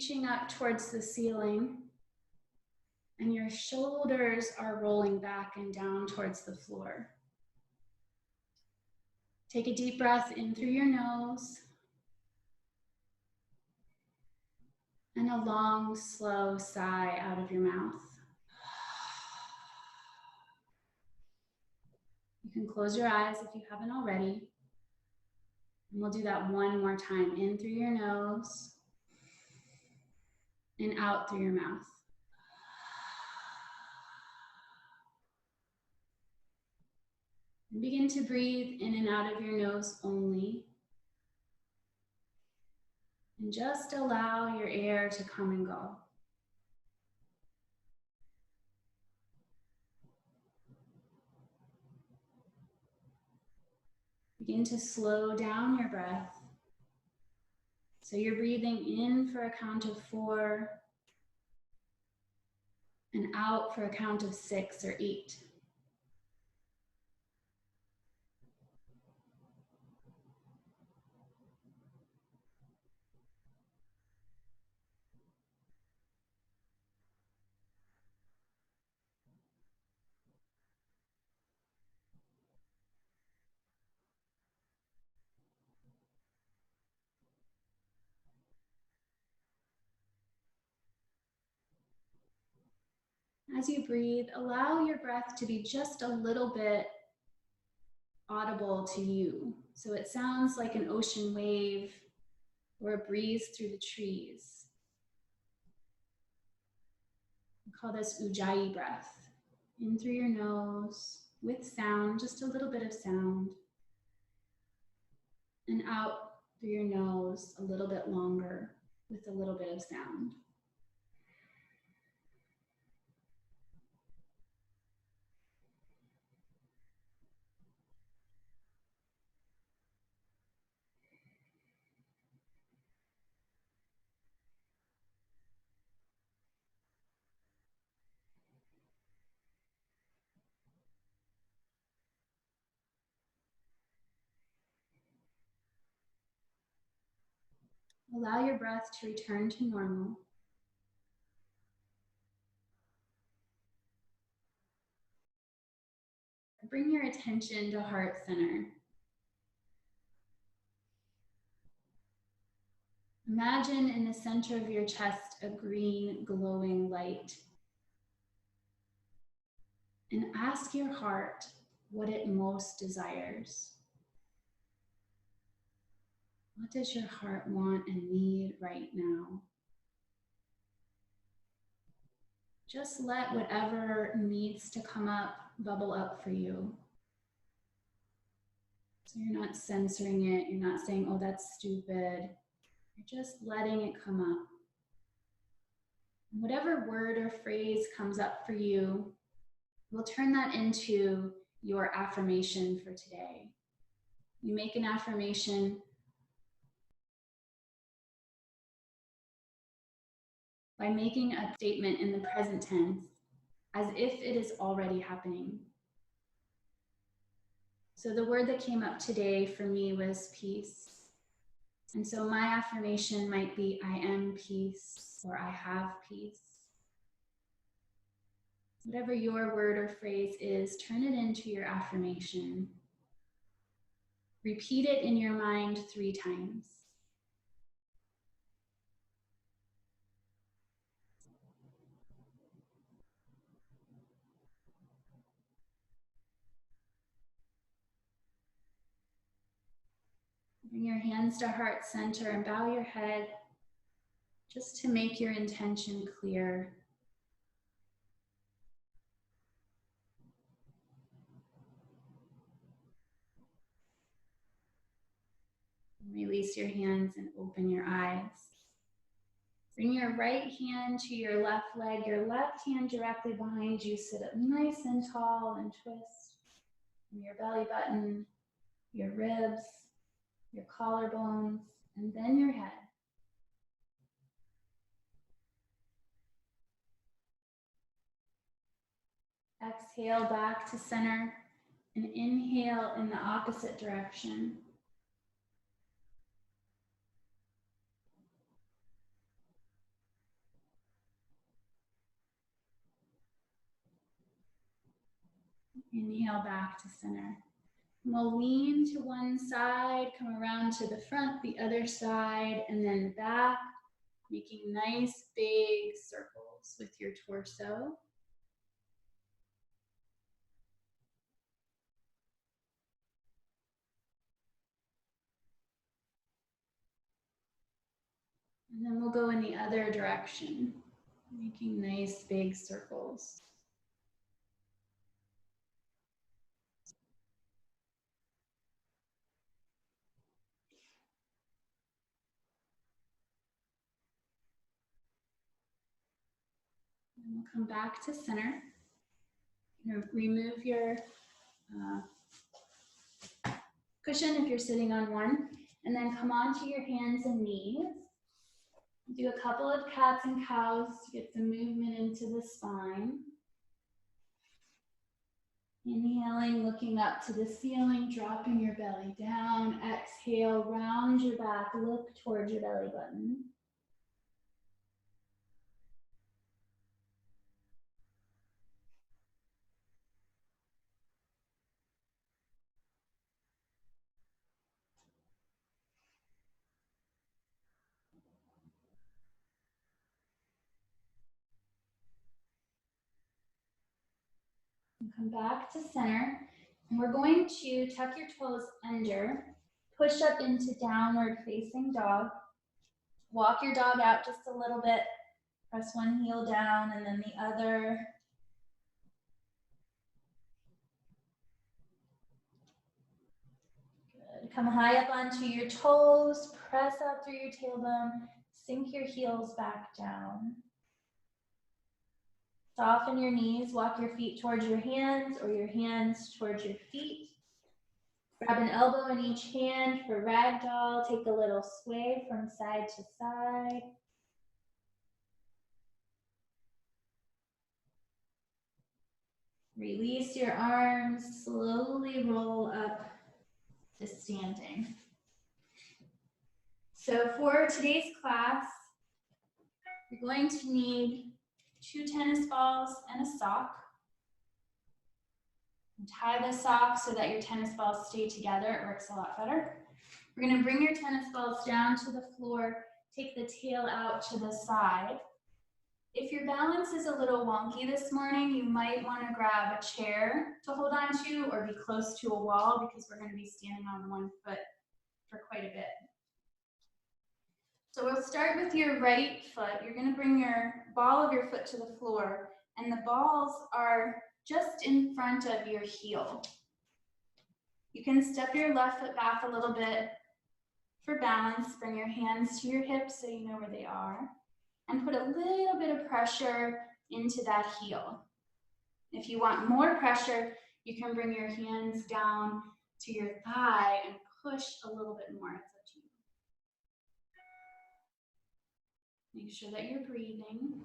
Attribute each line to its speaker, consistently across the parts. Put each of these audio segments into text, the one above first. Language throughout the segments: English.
Speaker 1: reaching up towards the ceiling, and your shoulders are rolling back and down towards the floor. Take a deep breath in through your nose, and a long, slow sigh out of your mouth. You can close your eyes if you haven't already. And we'll do that one more time. In through your nose and out through your mouth. And begin to breathe in and out of your nose only. And just allow your air to come and go. Begin to slow down your breath. So you're breathing in for a count of 4 and out for a count of 6 or 8. As you breathe, allow your breath to be just a little bit audible to you. So it sounds like an ocean wave or a breeze through the trees. We call this Ujjayi breath. In through your nose with sound, just a little bit of sound. And out through your nose a little bit longer with a little bit of sound. Allow your breath to return to normal. Bring your attention to heart center. Imagine in the center of your chest a green glowing light. And ask your heart what it most desires. What does your heart want and need right now? Just let whatever needs to come up bubble up for you. So you're not censoring it, you're not saying, oh, that's stupid. You're just letting it come up. And whatever word or phrase comes up for you, we'll turn that into your affirmation for today. You make an affirmation by making a statement in the present tense as if it is already happening. So the word that came up today for me was peace. And so my affirmation might be, I am peace, or I have peace. Whatever your word or phrase is, turn it into your affirmation. Repeat it in your mind 3 times. Bring your hands to heart center and bow your head just to make your intention clear. Release your hands and open your eyes. Bring your right hand to your left leg, your left hand directly behind you. Sit up nice and tall and twist from your belly button, your ribs, your collarbones, and then your head. Exhale back to center and inhale in the opposite direction. Inhale back to center. And we'll lean to one side, come around to the front, the other side, and then back, making nice big circles with your torso. And then we'll go in the other direction, making nice big circles. And we'll come back to center. Remove your cushion if you're sitting on one, and then come onto your hands and knees. Do a couple of cats and cows to get some movement into the spine. Inhaling, looking up to the ceiling, dropping your belly down. Exhale, round your back, look towards your belly button. And come back to center. And we're going to tuck your toes under, push up into downward facing dog. Walk your dog out just a little bit. Press one heel down and then the other. Good. Come high up onto your toes. Press out through your tailbone. Sink your heels back down. Soften your knees. Walk your feet towards your hands or your hands towards your feet. Grab an elbow in each hand for ragdoll. Take a little sway from side to side. Release your arms. Slowly roll up to standing. So for today's class, you're going to need 2 tennis balls and a sock. And tie the sock so that your tennis balls stay together. It works a lot better. We're going to bring your tennis balls down to the floor. Take the tail out to the side. If your balance is a little wonky this morning, you might want to grab a chair to hold on to or be close to a wall because we're going to be standing on one foot for quite a bit. So we'll start with your right foot. You're going to bring your ball of your foot to the floor, and the balls are just in front of your heel. You can step your left foot back a little bit for balance. Bring your hands to your hips so you know where they are, and put a little bit of pressure into that heel. If you want more pressure, you can bring your hands down to your thigh and push a little bit more. It's up to you. Make sure that you're breathing.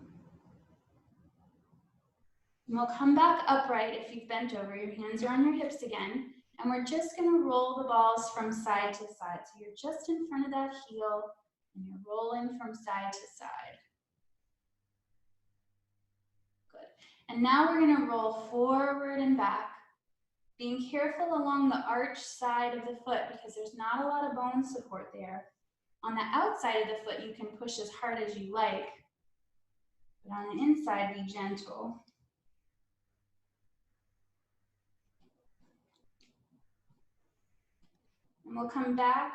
Speaker 1: And we'll come back upright if you've bent over. Your hands are on your hips again. And we're just going to roll the balls from side to side. So you're just in front of that heel and you're rolling from side to side. Good. And now we're going to roll forward and back, being careful along the arch side of the foot because there's not a lot of bone support there. On the outside of the foot, you can push as hard as you like, but on the inside, be gentle. And we'll come back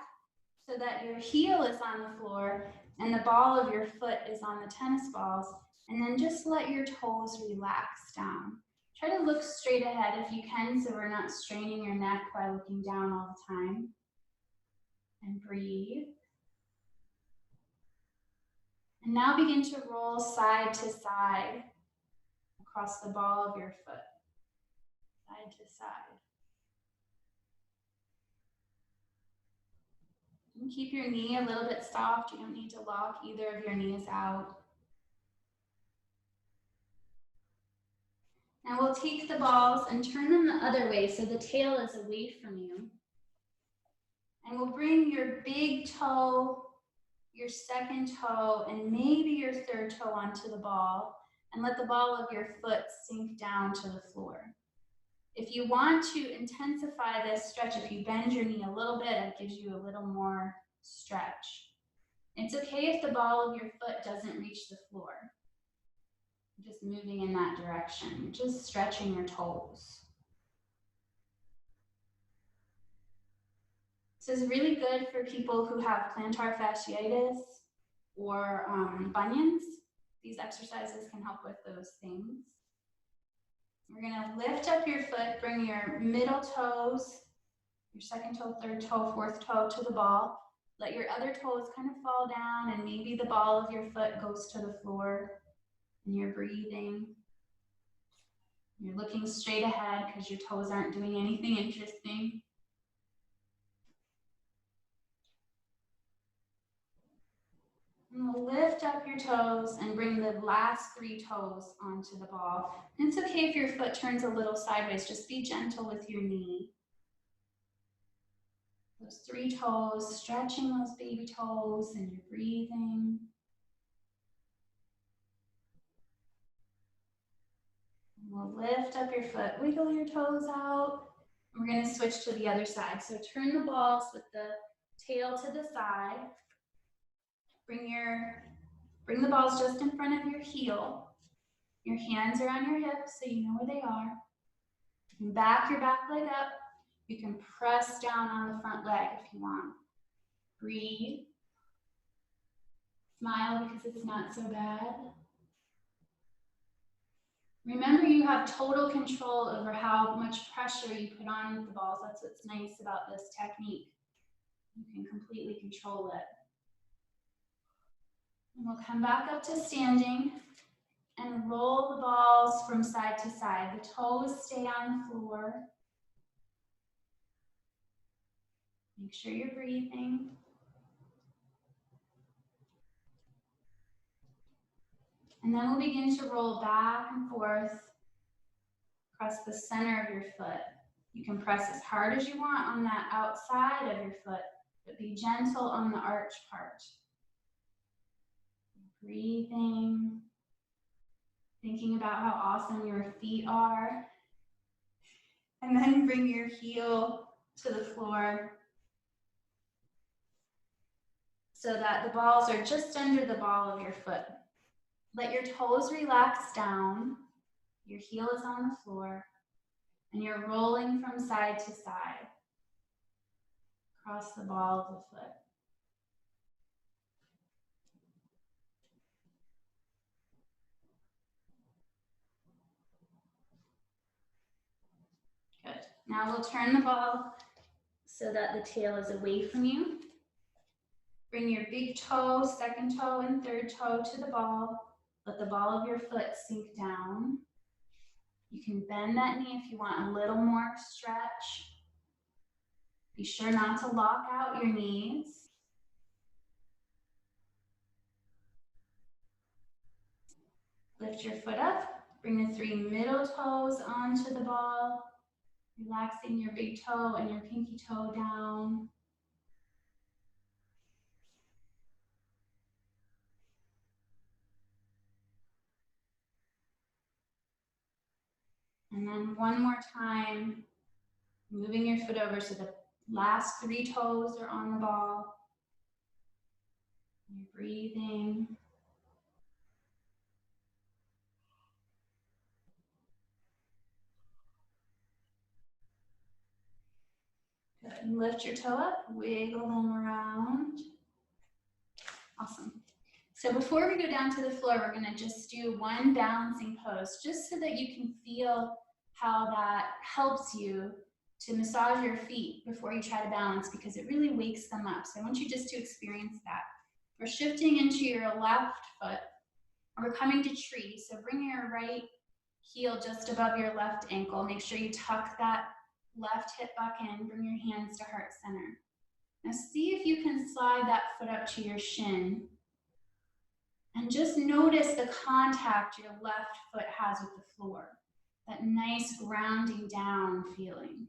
Speaker 1: so that your heel is on the floor and the ball of your foot is on the tennis balls, and then just let your toes relax down. Try to look straight ahead if you can so we're not straining your neck by looking down all the time. And breathe. And now begin to roll side to side across the ball of your foot, side to side. And keep your knee a little bit soft. You don't need to lock either of your knees out. Now we'll take the balls and turn them the other way so the tail is away from you. And we'll bring your big toe, your second toe, and maybe your third toe onto the ball, and let the ball of your foot sink down to the floor. If you want to intensify this stretch, if you bend your knee a little bit, it gives you a little more stretch. It's okay if the ball of your foot doesn't reach the floor. You're just moving in that direction. You're just stretching your toes. This is really good for people who have plantar fasciitis or bunions. These exercises can help with those things. We're gonna lift up your foot, bring your middle toes, your second toe, third toe, fourth toe to the ball. Let your other toes kind of fall down and maybe the ball of your foot goes to the floor and you're breathing. You're looking straight ahead because your toes aren't doing anything interesting. And we'll lift up your toes and bring the last 3 toes onto the ball. And it's okay if your foot turns a little sideways, just be gentle with your knee. Those 3 toes, stretching those baby toes, and you're breathing. And we'll lift up your foot, wiggle your toes out. We're going to switch to the other side. So turn the balls with the tail to the side. Bring the balls just in front of your heel. Your hands are on your hips so you know where they are. You can back your back leg up. You can press down on the front leg if you want. Breathe. Smile because it's not so bad. Remember, you have total control over how much pressure you put on the balls. That's what's nice about this technique. You can completely control it. And we'll come back up to standing and roll the balls from side to side. The toes stay on the floor. Make sure you're breathing. And then we'll begin to roll back and forth across the center of your foot. You can press as hard as you want on that outside of your foot, but be gentle on the arch part. Breathing, thinking about how awesome your feet are. And then bring your heel to the floor so that the balls are just under the ball of your foot. Let your toes relax down. Your heel is on the floor. And you're rolling from side to side across the ball of the foot. Good. Now we'll turn the ball so that the tail is away from you. Bring your big toe, second toe, and third toe to the ball. Let the ball of your foot sink down. You can bend that knee if you want a little more stretch. Be sure not to lock out your knees. Lift your foot up. Bring the 3 middle toes onto the ball. Relaxing your big toe and your pinky toe down. And then one more time, moving your foot over so the last 3 toes are on the ball. You're breathing. Good. And lift your toe up, wiggle them around. Awesome. So before we go down to the floor, we're going to just do one balancing pose, just so that you can feel how that helps you to massage your feet before you try to balance, because it really wakes them up. So I want you just to experience that. We're shifting into your left foot. We're coming to tree. So bring your right heel just above your left ankle. Make sure you tuck that left hip back in. Bring your hands to heart center. Now see if you can slide that foot up to your shin. And just notice the contact your left foot has with the floor. That nice grounding down feeling.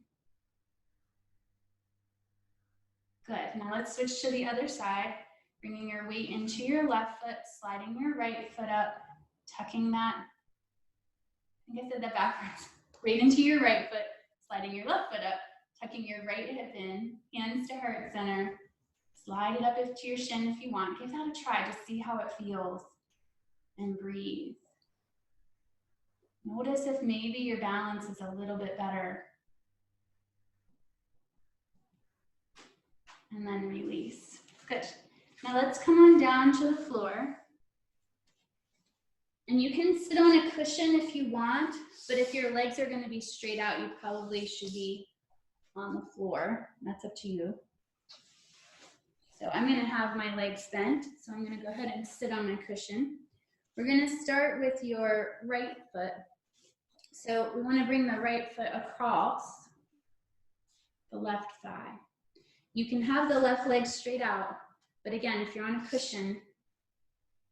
Speaker 1: Good. Now let's switch to the other side. Bringing your weight into your left foot, sliding your right foot up, tucking that, I think I said that backwards, weight into your right foot, Sliding your left foot up, tucking your right hip in, hands to heart center. Slide it up to your shin if you want. Give that a try, just see how it feels. And breathe. Notice if maybe your balance is a little bit better. And then release. Good. Now let's come on down to the floor. And you can sit on a cushion if you want, but if your legs are going to be straight out, you probably should be on the floor. That's up to you. So I'm going to have my legs bent, so I'm going to go ahead and sit on my cushion. We're going to start with your right foot. So we want to bring the right foot across the left thigh. You can have the left leg straight out, but again, if you're on a cushion,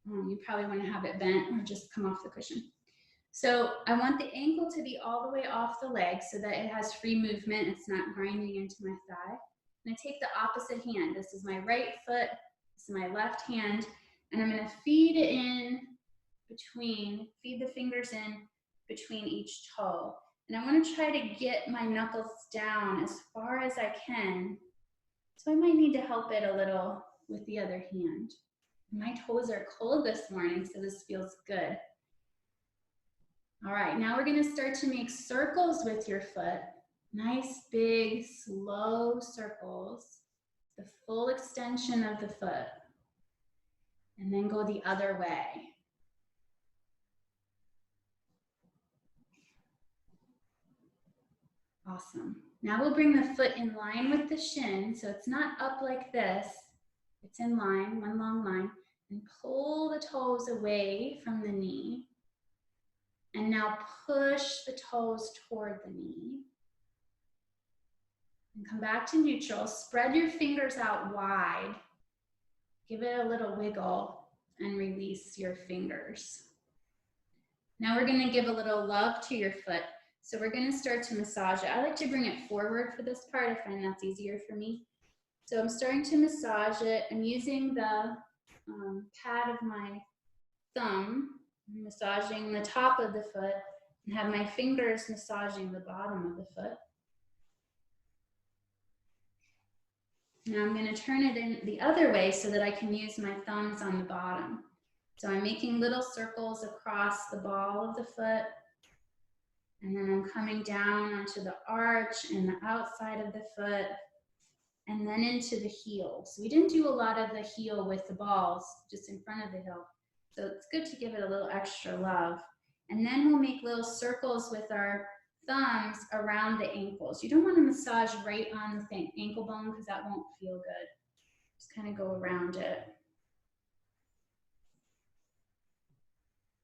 Speaker 1: you probably want to have it bent or just come off the cushion. So I want the ankle to be all the way off the leg so that it has free movement. It's not grinding into my thigh. And I take the opposite hand. This is my right foot, this is my left hand, and I'm going to feed it in between, feed the fingers in between each toe. And I want to try to get my knuckles down as far as I can. So I might need to help it a little with the other hand. My toes are cold this morning, so this feels good. All right, now we're going to start to make circles with your foot. Nice, big, slow circles. The full extension of the foot. And then go the other way. Awesome. Now we'll bring the foot in line with the shin, so it's not up like this. It's in line, one long line. And pull the toes away from the knee. And now push the toes toward the knee. And come back to neutral. Spread your fingers out wide. Give it a little wiggle and release your fingers. Now we're going to give a little love to your foot. So we're going to start to massage it. I like to bring it forward for this part. I find that's easier for me. So I'm starting to massage it. I'm using the pad of my thumb, massaging the top of the foot, and have my fingers massaging the bottom of the foot. Now I'm going to turn it in the other way so that I can use my thumbs on the bottom. So I'm making little circles across the ball of the foot, and then I'm coming down onto the arch and the outside of the foot, and then into the heel. So we didn't do a lot of the heel with the balls, just in front of the heel. So it's good to give it a little extra love. And then we'll make little circles with our thumbs around the ankles. You don't want to massage right on the ankle bone because that won't feel good. Just kind of go around it.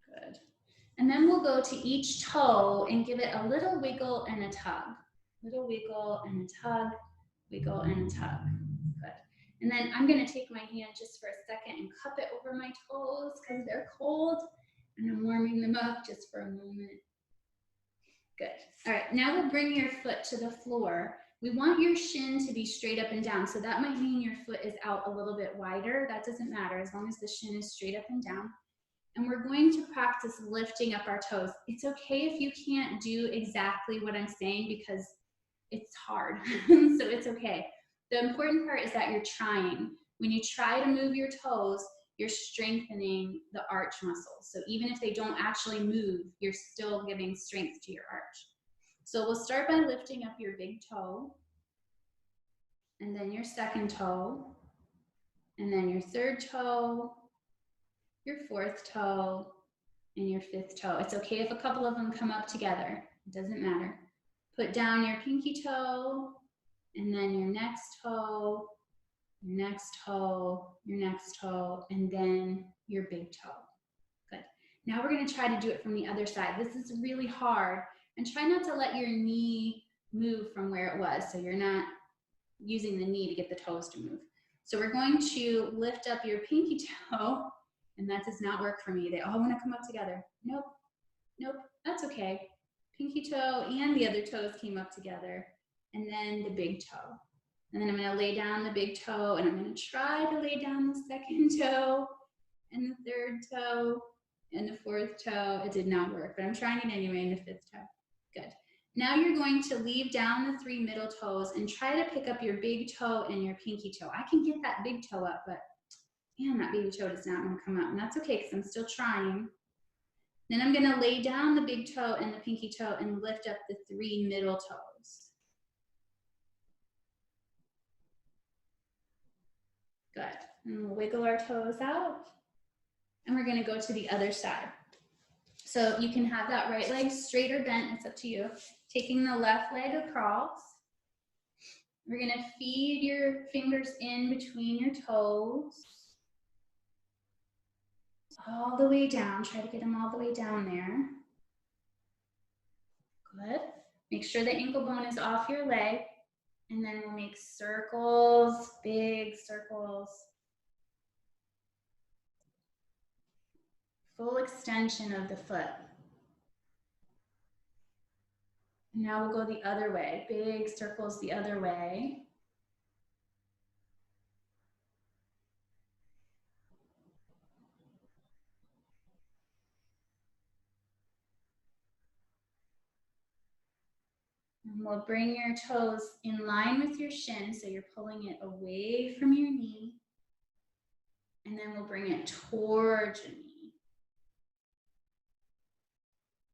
Speaker 1: Good. And then we'll go to each toe and give it a little wiggle and a tug. Little wiggle and a tug, wiggle and a tug. Good. And then I'm going to take my hand just for a second and cup it over my toes because they're cold. And I'm warming them up just for a moment. Good. All right, now we'll bring your foot to the floor. We want your shin to be straight up and down. So that might mean your foot is out a little bit wider. That doesn't matter as long as the shin is straight up and down. And we're going to practice lifting up our toes. It's okay if you can't do exactly what I'm saying because it's hard. So it's okay. The important part is that you're trying. When you try to move your toes, you're strengthening the arch muscles. So even if they don't actually move, you're still giving strength to your arch. So we'll start by lifting up your big toe, and then your second toe, and then your third toe, your fourth toe, and your fifth toe. It's okay if a couple of them come up together. It doesn't matter. Put down your pinky toe, and then your next toe, your next toe, your next toe, and then your big toe. Good. Now we're going to try to do it from the other side. This is really hard. And try not to let your knee move from where it was. So you're not using the knee to get the toes to move. So we're going to lift up your pinky toe. And that does not work for me. They all want to come up together. Nope. Nope. That's okay. Pinky toe and the other toes came up together. And then the big toe. And then I'm going to lay down the big toe, and I'm going to try to lay down the second toe and the third toe and the fourth toe. It did not work, but I'm trying it anyway, and the fifth toe. Good. Now you're going to leave down the 3 middle toes and try to pick up your big toe and your pinky toe. I can get that big toe up, but man, that baby toe does not want to come up. And that's okay because I'm still trying. Then I'm going to lay down the big toe and the pinky toe and lift up the 3 middle toes. Good. And we'll wiggle our toes out. And we're going to go to the other side. So you can have that right leg straight or bent. It's up to you. Taking the left leg across. We're going to feed your fingers in between your toes. All the way down. Try to get them all the way down there. Good. Make sure the ankle bone is off your leg. And then we'll make circles, big circles. Full extension of the foot. And now we'll go the other way. Big circles the other way. And we'll bring your toes in line with your shin, so you're pulling it away from your knee. And then we'll bring it towards your knee.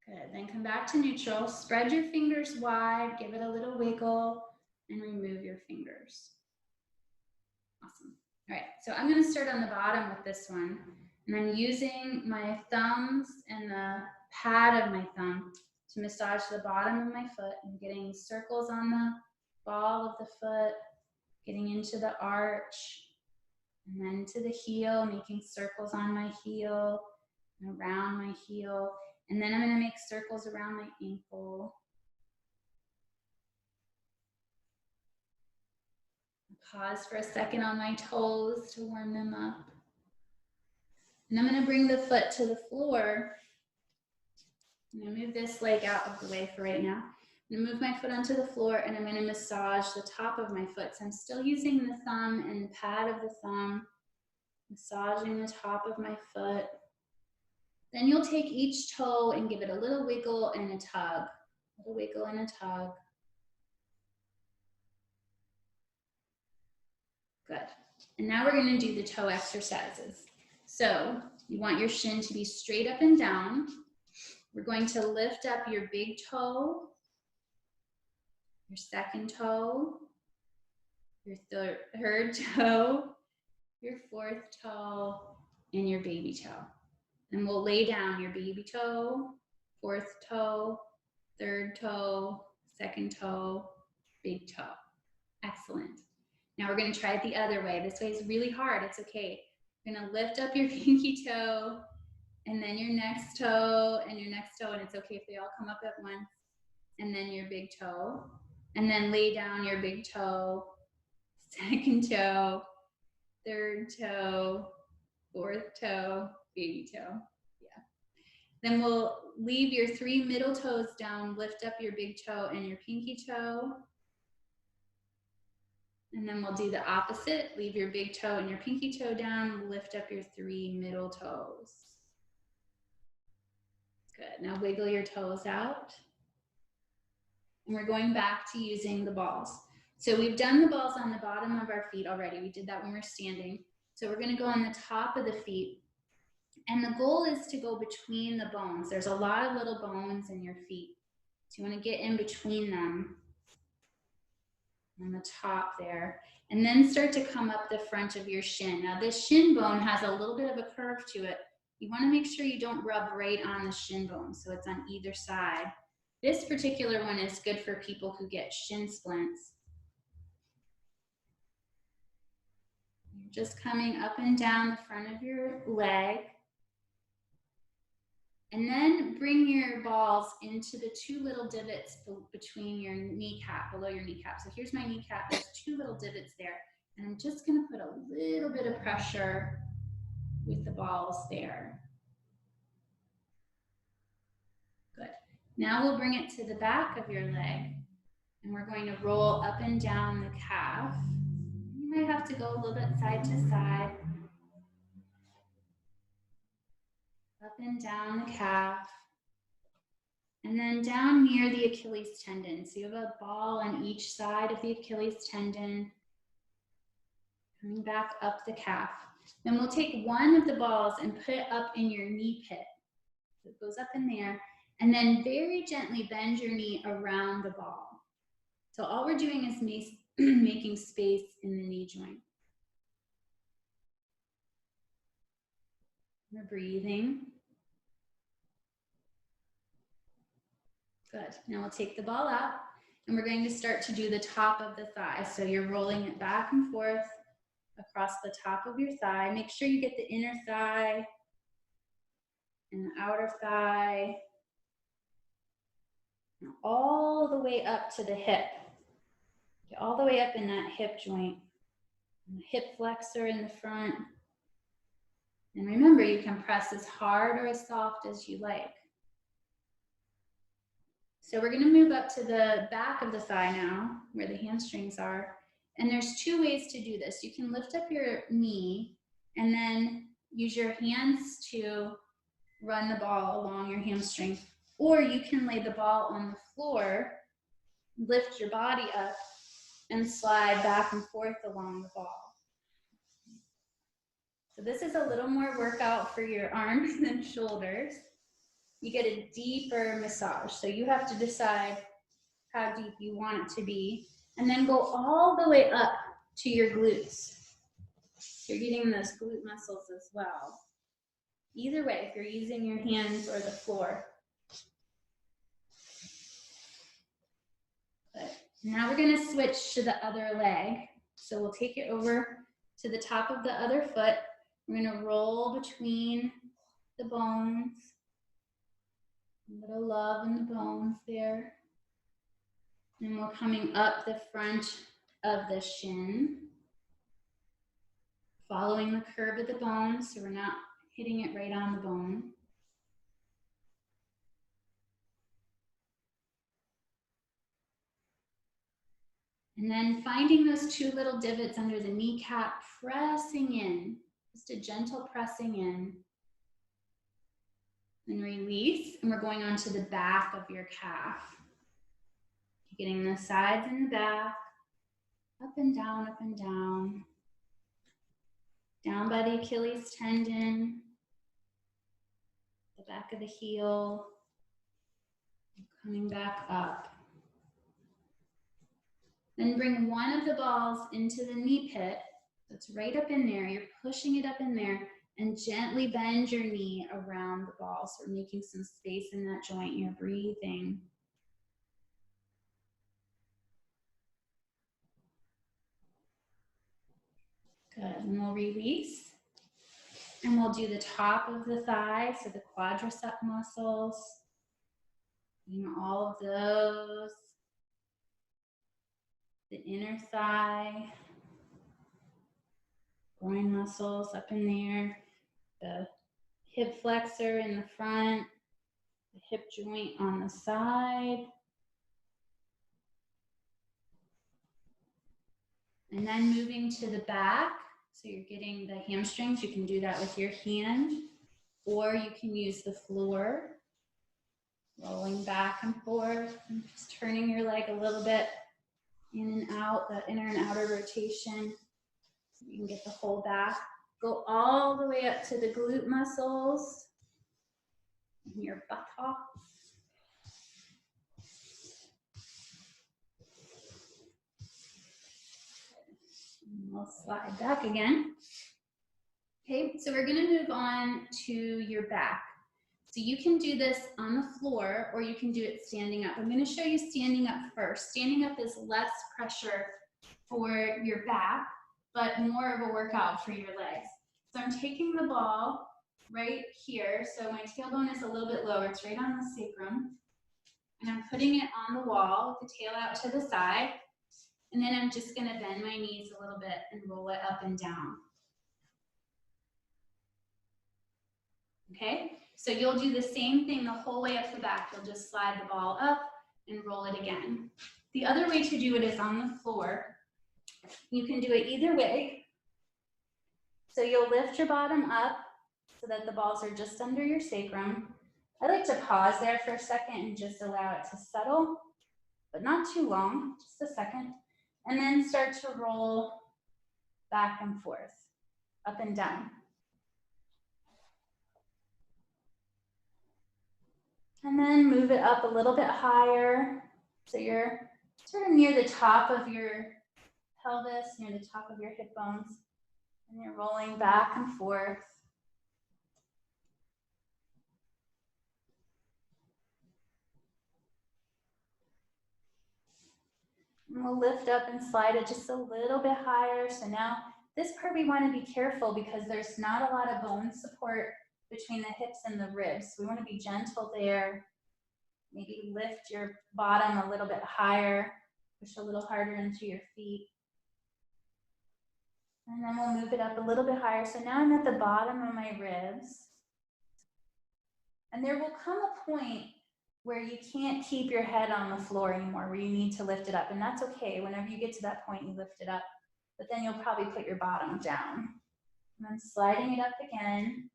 Speaker 1: Good, then come back to neutral. Spread your fingers wide, give it a little wiggle, and remove your fingers. Awesome. All right, so I'm gonna start on the bottom with this one. And I'm using my thumbs and the pad of my thumb to massage the bottom of my foot and getting circles on the ball of the foot, getting into the arch, and then to the heel, making circles on my heel and around my heel. And then I'm going to make circles around my ankle. Pause for a second on my toes to warm them up. And I'm going to bring the foot to the floor. I'm going to move this leg out of the way for right now. I'm going to move my foot onto the floor and I'm going to massage the top of my foot. So I'm still using the thumb and the pad of the thumb, massaging the top of my foot. Then you'll take each toe and give it a little wiggle and a tug. A little wiggle and a tug. Good. And now we're going to do the toe exercises. So you want your shin to be straight up and down. We're going to lift up your big toe, your second toe, your third toe, your fourth toe, and your baby toe. And we'll lay down your baby toe, fourth toe, third toe, second toe, big toe. Excellent. Now we're going to try it the other way. This way is really hard. It's okay. You're going to lift up your pinky toe, and then your next toe, and your next toe, and it's okay if they all come up at once. And then your big toe, and then lay down your big toe, second toe, third toe, fourth toe, baby toe. Yeah. Then we'll leave your 3 middle toes down, lift up your big toe and your pinky toe. And then we'll do the opposite. Leave your big toe and your pinky toe down, lift up your 3 middle toes. Good, now wiggle your toes out. And we're going back to using the balls. So we've done the balls on the bottom of our feet already. We did that when we're standing. So we're gonna go on the top of the feet. And the goal is to go between the bones. There's a lot of little bones in your feet. So you wanna get in between them on the top there. And then start to come up the front of your shin. Now this shin bone has a little bit of a curve to it. You wanna make sure you don't rub right on the shin bone, so it's on either side. This particular one is good for people who get shin splints. You're just coming up and down the front of your leg. And then bring your balls into the 2 little divots between your kneecap, below your kneecap. So here's my kneecap, there's 2 little divots there. And I'm just gonna put a little bit of pressure with the balls there. Good. Now we'll bring it to the back of your leg. And we're going to roll up and down the calf. You might have to go a little bit side to side. Up and down the calf. And then down near the Achilles tendon. So you have a ball on each side of the Achilles tendon. Coming back up the calf. Then we'll take one of the balls and put it up in your knee pit. So it goes up in there. And then very gently bend your knee around the ball. So all we're doing is making space in the knee joint. We're breathing. Good. Now we'll take the ball out and we're going to start to do the top of the thigh. So you're rolling it back and forth across the top of your thigh. Make sure you get the inner thigh and the outer thigh. Now all the way up to the hip. Get all the way up in that hip joint. And the hip flexor in the front. And remember, you can press as hard or as soft as you like. So we're going to move up to the back of the thigh now, where the hamstrings are. And there's two ways to do this. You can lift up your knee and then use your hands to run the ball along your hamstring. Or you can lay the ball on the floor, lift your body up, and slide back and forth along the ball. So this is a little more workout for your arms and shoulders. You get a deeper massage. So you have to decide how deep you want it to be. And then go all the way up to your glutes. You're getting those glute muscles as well. Either way, if you're using your hands or the floor. Good. Now we're going to switch to the other leg. So we'll take it over to the top of the other foot. We're going to roll between the bones. A little love in the bones there. And we're coming up the front of the shin. Following the curve of the bone, so we're not hitting it right on the bone. And then finding those two little divots under the kneecap, pressing in, just a gentle pressing in. And release, and we're going on to the back of your calf. Getting the sides and the back, up and down, up and down. Down by the Achilles tendon, the back of the heel, coming back up. Then bring one of the balls into the knee pit. That's right up in there. You're pushing it up in there and gently bend your knee around the ball. So we're making some space in that joint. You're breathing. Good, and we'll release. And we'll do the top of the thigh, so the quadricep muscles. Doing all of those. The inner thigh. Groin muscles up in there. The hip flexor in the front. The hip joint on the side. And then moving to the back. So you're getting the hamstrings. You can do that with your hand, or you can use the floor. Rolling back and forth, and just turning your leg a little bit in and out, that inner and outer rotation. So you can get the whole back. Go all the way up to the glute muscles and your buttocks. And we'll slide back again. Okay, so we're gonna move on to your back. So you can do this on the floor or you can do it standing up. I'm gonna show you standing up first. Standing up is less pressure for your back, but more of a workout for your legs. So I'm taking the ball right here. So my tailbone is a little bit lower. It's right on the sacrum. And I'm putting it on the wall with the tail out to the side. And then I'm just gonna bend my knees a little bit and roll it up and down. Okay, so you'll do the same thing the whole way up the back. You'll just slide the ball up and roll it again. The other way to do it is on the floor. You can do it either way. So you'll lift your bottom up so that the balls are just under your sacrum. I like to pause there for a second and just allow it to settle, but not too long, just a second. And then start to roll back and forth, up and down. And then move it up a little bit higher. So you're sort of near the top of your pelvis, near the top of your hip bones. And you're rolling back and forth. And we'll lift up and slide it just a little bit higher. So now this part we want to be careful because there's not a lot of bone support between the hips and the ribs. We want to be gentle there. Maybe lift your bottom a little bit higher, push a little harder into your feet. And then we'll move it up a little bit higher. So now I'm at the bottom of my ribs. And there will come a point where you can't keep your head on the floor anymore, where you need to lift it up. And that's okay. Whenever you get to that point, you lift it up. But then you'll probably put your bottom down. And then sliding it up again.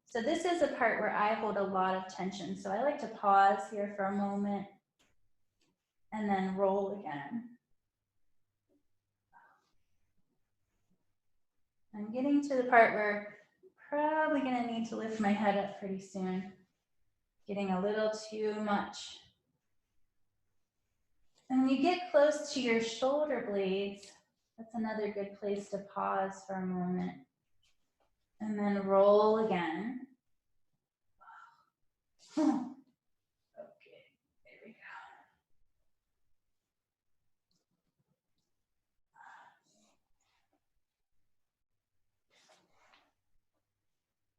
Speaker 1: So this is a part where I hold a lot of tension. So I like to pause here for a moment and then roll again. I'm getting to the part where I'm probably gonna need to lift my head up pretty soon. Getting a little too much. And when you get close to your shoulder blades, that's another good place to pause for a moment. And then roll again. Okay, there we go.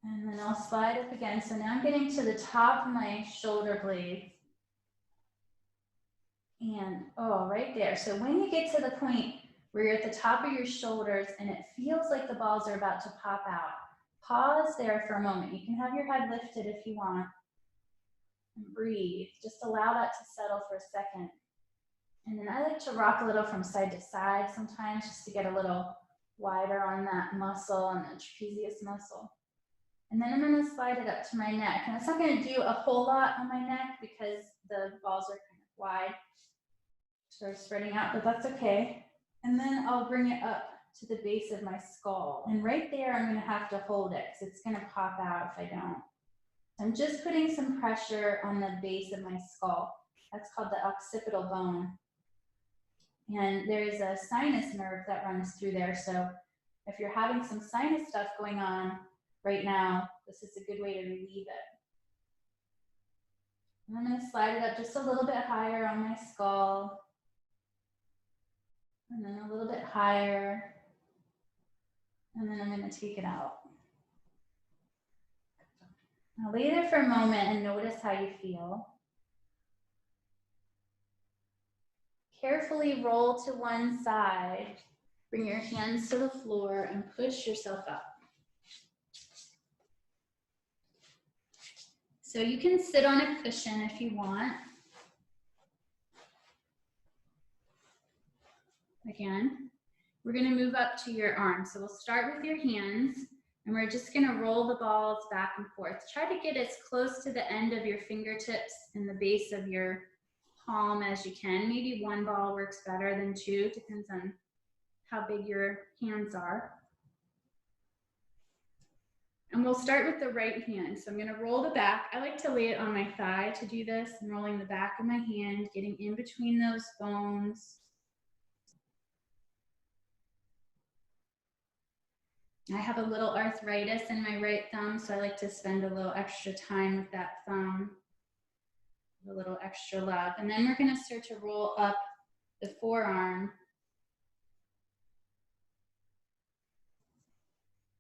Speaker 1: And then I'll slide up again. So now I'm getting to the top of my shoulder blades. And oh, right there. So when you get to the point where you're at the top of your shoulders and it feels like the balls are about to pop out, pause there for a moment. You can have your head lifted if you want. And breathe. Just allow that to settle for a second. And then I like to rock a little from side to side sometimes just to get a little wider on that muscle, on the trapezius muscle. And then I'm going to slide it up to my neck. And it's not going to do a whole lot on my neck because the balls are kind of wide, sort of spreading out, but that's okay. And then I'll bring it up to the base of my skull. And right there, I'm going to have to hold it because it's going to pop out if I don't. I'm just putting some pressure on the base of my skull. That's called the occipital bone. And there's a sinus nerve that runs through there. So if you're having some sinus stuff going on right now, this is a good way to relieve it. And I'm going to slide it up just a little bit higher on my skull. And then a little bit higher. And then I'm going to take it out. Now lay there for a moment and notice how you feel. Carefully roll to one side. Bring your hands to the floor and push yourself up. So you can sit on a cushion if you want. Again, we're going to move up to your arms. So we'll start with your hands and we're just going to roll the balls back and forth. Try to get as close to the end of your fingertips and the base of your palm as you can. Maybe one ball works better than two, depends on how big your hands are. And we'll start with the right hand. So I'm going to roll the back. I like to lay it on my thigh to do this. I'm rolling the back of my hand, getting in between those bones. I have a little arthritis in my right thumb, so I like to spend a little extra time with that thumb, a little extra love. And then we're going to start to roll up the forearm,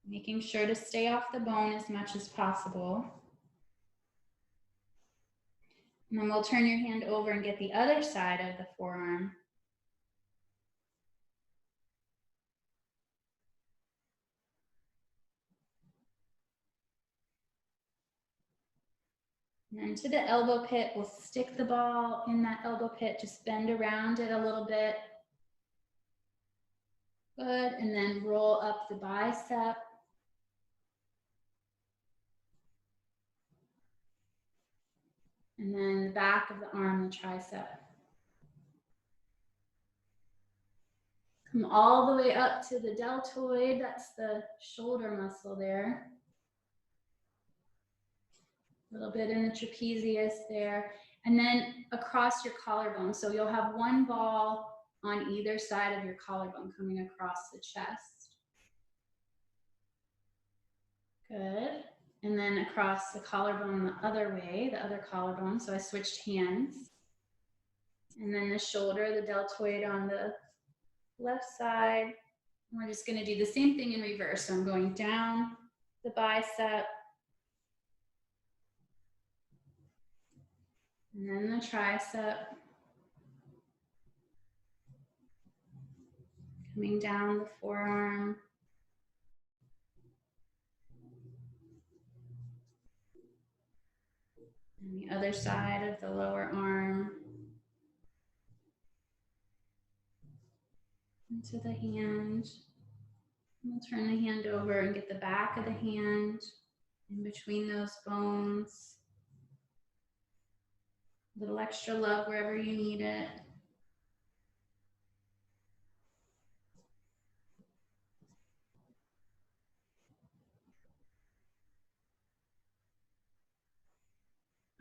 Speaker 1: making sure to stay off the bone as much as possible. And then we'll turn your hand over and get the other side of the forearm. And then to the elbow pit, we'll stick the ball in that elbow pit, just bend around it a little bit. Good, and then roll up the bicep. And then the back of the arm, the tricep. Come all the way up to the deltoid, that's the shoulder muscle there. A little bit in the trapezius there. And then across your collarbone. So you'll have one ball on either side of your collarbone coming across the chest. Good. And then across the collarbone the other way, the other collarbone. So I switched hands. And then the shoulder, the deltoid on the left side. We're just going to do the same thing in reverse. So I'm going down the bicep. And then the tricep. Coming down the forearm. And the other side of the lower arm. Into the hand. We'll turn the hand over and get the back of the hand in between those bones. A little extra love wherever you need it.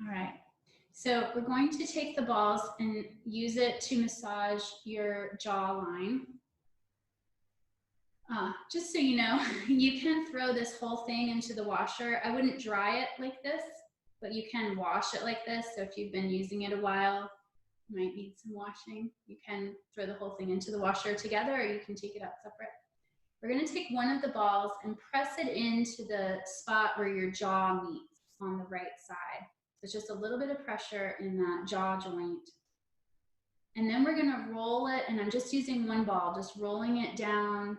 Speaker 1: All right, so we're going to take the balls and use it to massage your jawline. Just so you know, you can throw this whole thing into the washer. I wouldn't dry it like this, but you can wash it like this. So if you've been using it a while, you might need some washing. You can throw the whole thing into the washer together, or you can take it out separate. We're going to take one of the balls and press it into the spot where your jaw meets on the right side. So it's just a little bit of pressure in that jaw joint. And then we're going to roll it, and I'm just using one ball, just rolling it down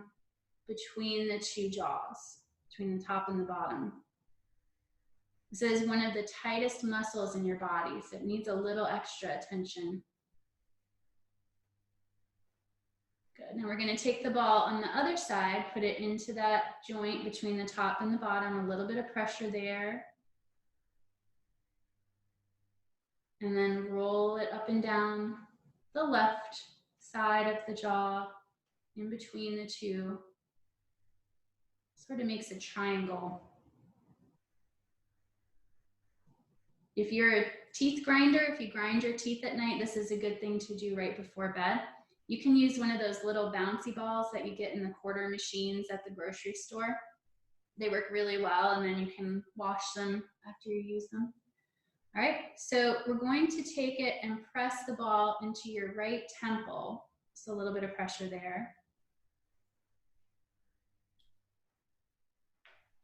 Speaker 1: between the two jaws, between the top and the bottom. This is one of the tightest muscles in your body, so it needs a little extra attention. Good. Now we're going to take the ball on the other side, put it into that joint between the top and the bottom, a little bit of pressure there. And then roll it up and down the left side of the jaw, in between the two. Sort of makes a triangle. If you're a teeth grinder, if you grind your teeth at night, this is a good thing to do right before bed. You can use one of those little bouncy balls that you get in the quarter machines at the grocery store. They work really well, and then you can wash them after you use them. All right, so we're going to take it and press the ball into your right temple. Just a little bit of pressure there.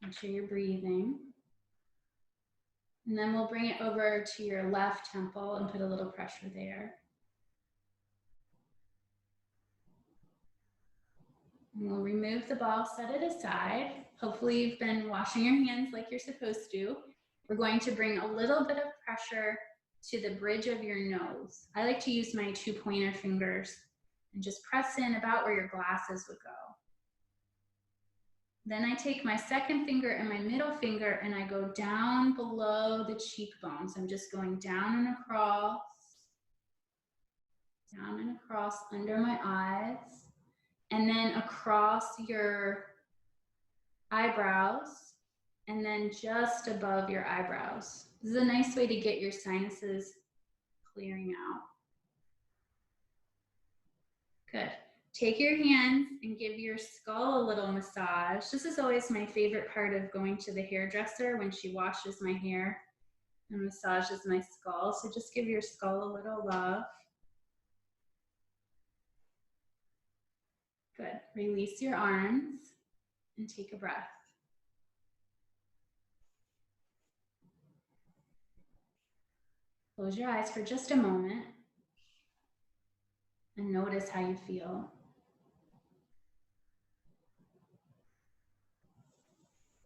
Speaker 1: Make sure you're breathing. And then we'll bring it over to your left temple and put a little pressure there. And we'll remove the ball, set it aside. Hopefully you've been washing your hands like you're supposed to. We're going to bring a little bit of pressure to the bridge of your nose. I like to use my 2 pointer fingers and just press in about where your glasses would go. Then I take my second finger and my middle finger and I go down below the cheekbones. I'm just going down and across under my eyes, and then across your eyebrows, and then just above your eyebrows. This is a nice way to get your sinuses clearing out. Good. Take your hands and give your skull a little massage. This is always my favorite part of going to the hairdresser, when she washes my hair and massages my skull. So just give your skull a little love. Good. Release your arms and take a breath. Close your eyes for just a moment and notice how you feel.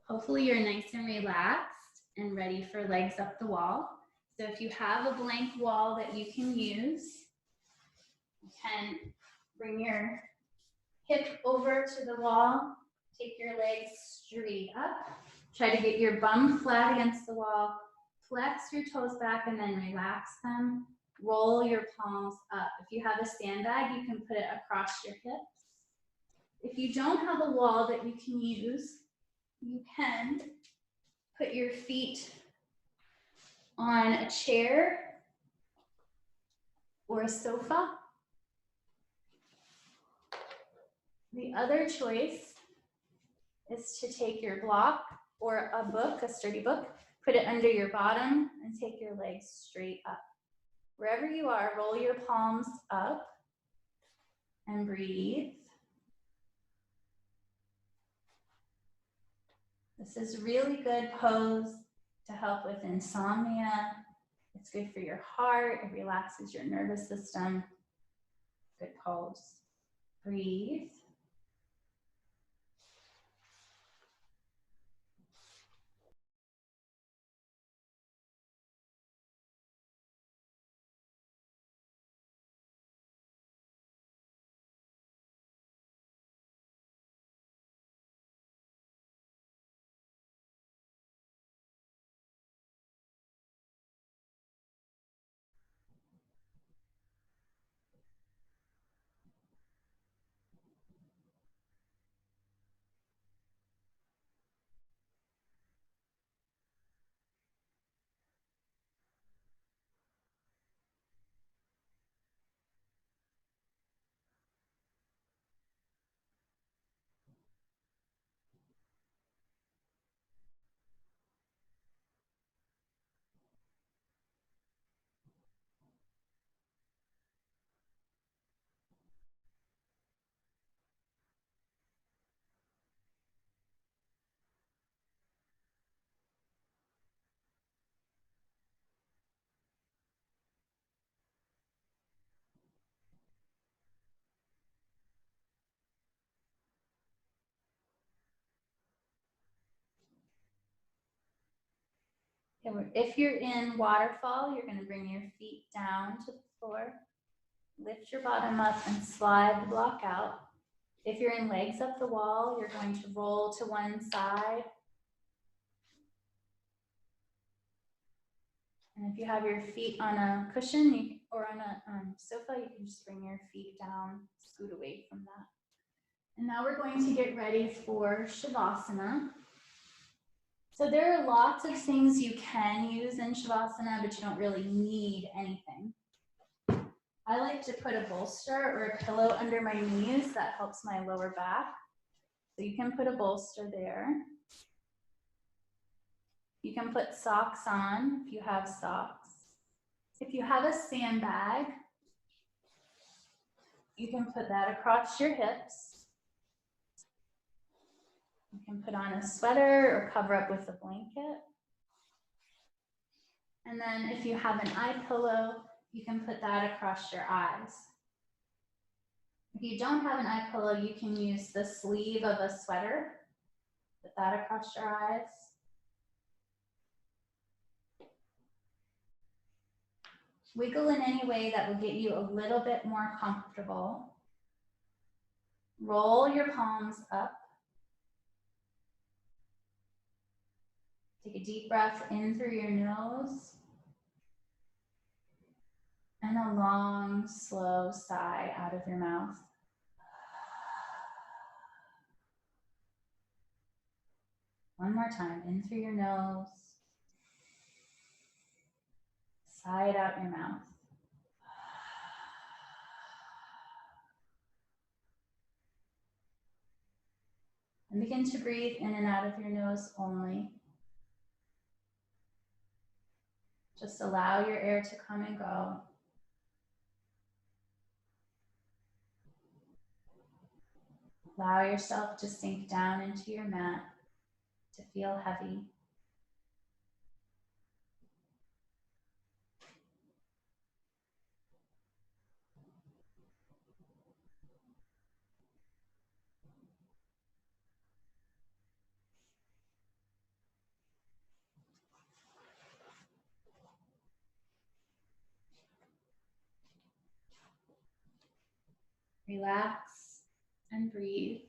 Speaker 1: Hopefully you're nice and relaxed and ready for legs up the wall. So if you have a blank wall that you can use, you can bring your hip over to the wall, take your legs straight up, try to get your bum flat against the wall, flex your toes back and then relax them. Roll your palms up. If you have a sandbag, you can put it across your hips. If you don't have a wall that you can use, you can put your feet on a chair or a sofa. The other choice is to take your block or a book, a sturdy book, put it under your bottom and take your legs straight up. Wherever you are, roll your palms up and breathe. This is really good pose to help with insomnia. It's good for your heart. It relaxes your nervous system. Good pose. Breathe. If you're in waterfall, you're going to bring your feet down to the floor. Lift your bottom up and slide the block out. If you're in legs up the wall, you're going to roll to one side. And if you have your feet on a cushion or on a sofa, you can just bring your feet down, scoot away from that. And now we're going to get ready for Shavasana. So there are lots of things you can use in Shavasana, but you don't really need anything. I like to put a bolster or a pillow under my knees. That helps my lower back. So you can put a bolster there. You can put socks on if you have socks. If you have a sandbag, you can put that across your hips. You can put on a sweater or cover up with a blanket. And then if you have an eye pillow, you can put that across your eyes. If you don't have an eye pillow, you can use the sleeve of a sweater. Put that across your eyes. Wiggle in any way that will get you a little bit more comfortable. Roll your palms up. Take a deep breath in through your nose. And a long, slow sigh out of your mouth. One more time, in through your nose. Sigh it out your mouth. And begin to breathe in and out of your nose only. Just allow your air to come and go. Allow yourself to sink down into your mat, to feel heavy. Relax and breathe.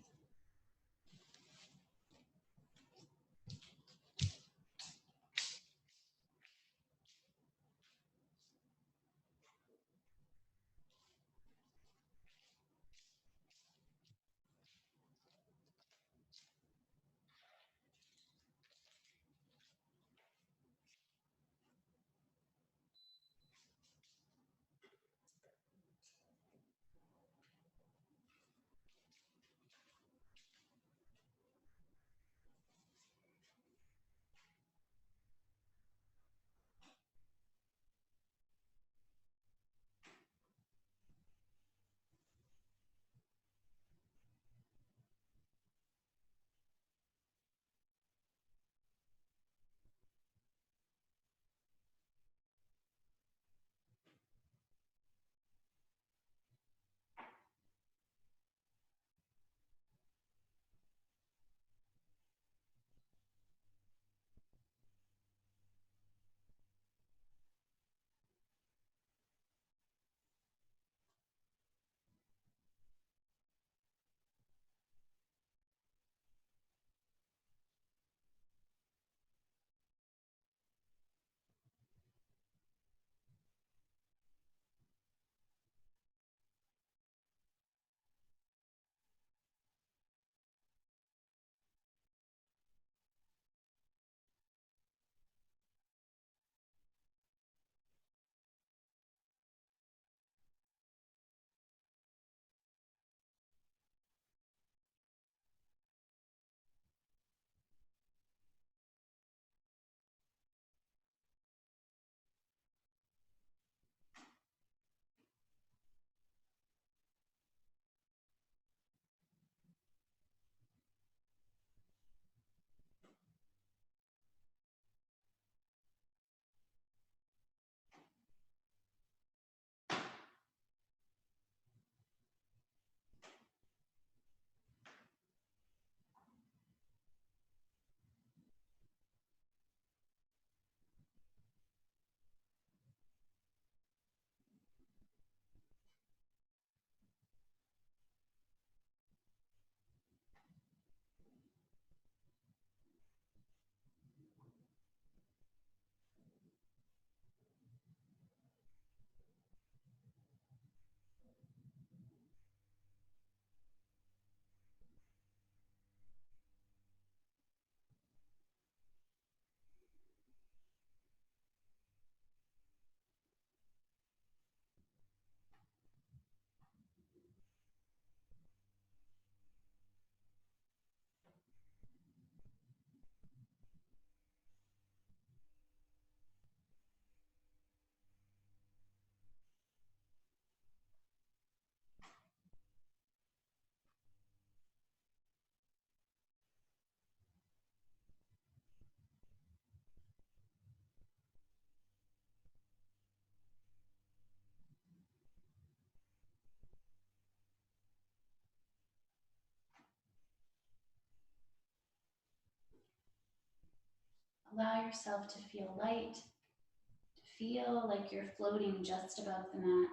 Speaker 1: Allow yourself to feel light, to feel like you're floating just above the mat.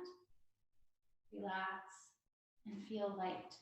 Speaker 1: Relax and feel light.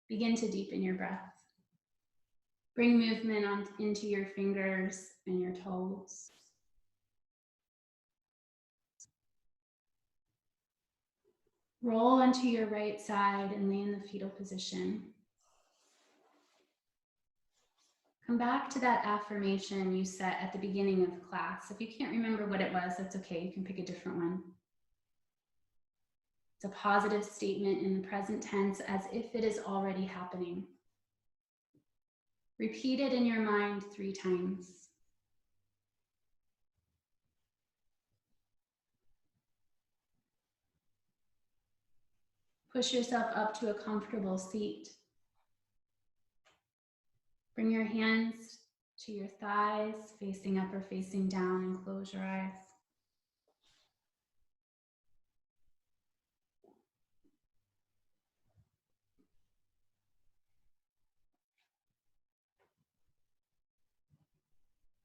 Speaker 1: Begin to deepen your breath. Bring movement into your fingers and your toes. Roll onto your right side and lay in the fetal position. Come back to that affirmation you set at the beginning of class. If you can't remember what it was, that's okay. You can pick a different one. It's a positive statement in the present tense as if it is already happening. Repeat it in your mind 3 times. Push yourself up to a comfortable seat. Bring your hands to your thighs, facing up or facing down, and close your eyes.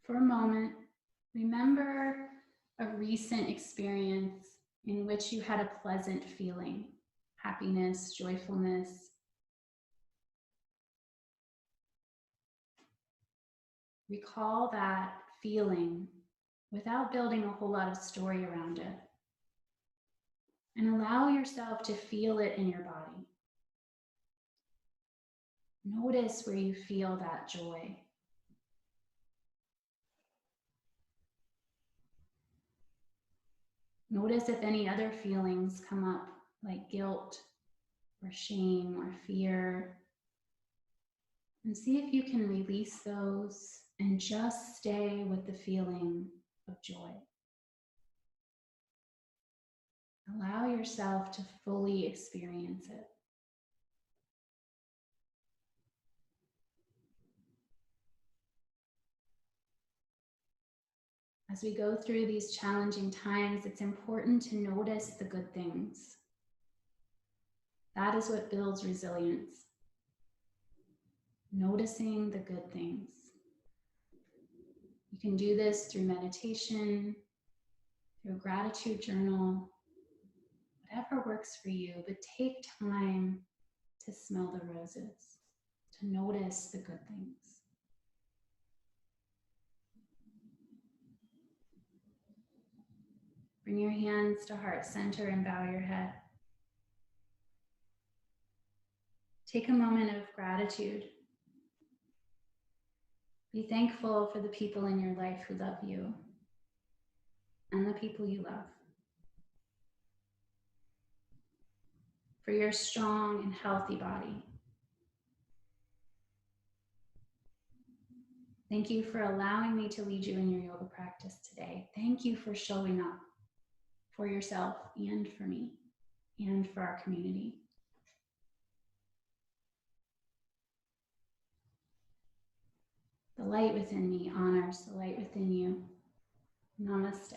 Speaker 1: For a moment, remember a recent experience in which you had a pleasant feeling, happiness, joyfulness. Recall that feeling without building a whole lot of story around it. And allow yourself to feel it in your body. Notice where you feel that joy. Notice if any other feelings come up, like guilt or shame or fear. And see if you can release those and just stay with the feeling of joy. Allow yourself to fully experience it. As we go through these challenging times, it's important to notice the good things. That is what builds resilience. Noticing the good things. You can do this through meditation, through a gratitude journal, whatever works for you, but take time to smell the roses, to notice the good things. Bring your hands to heart center and bow your head. Take a moment of gratitude. Be thankful for the people in your life who love you and the people you love. For your strong and healthy body. Thank you for allowing me to lead you in your yoga practice today. Thank you for showing up for yourself and for me and for our community. The light within me honors the light within you. Namaste.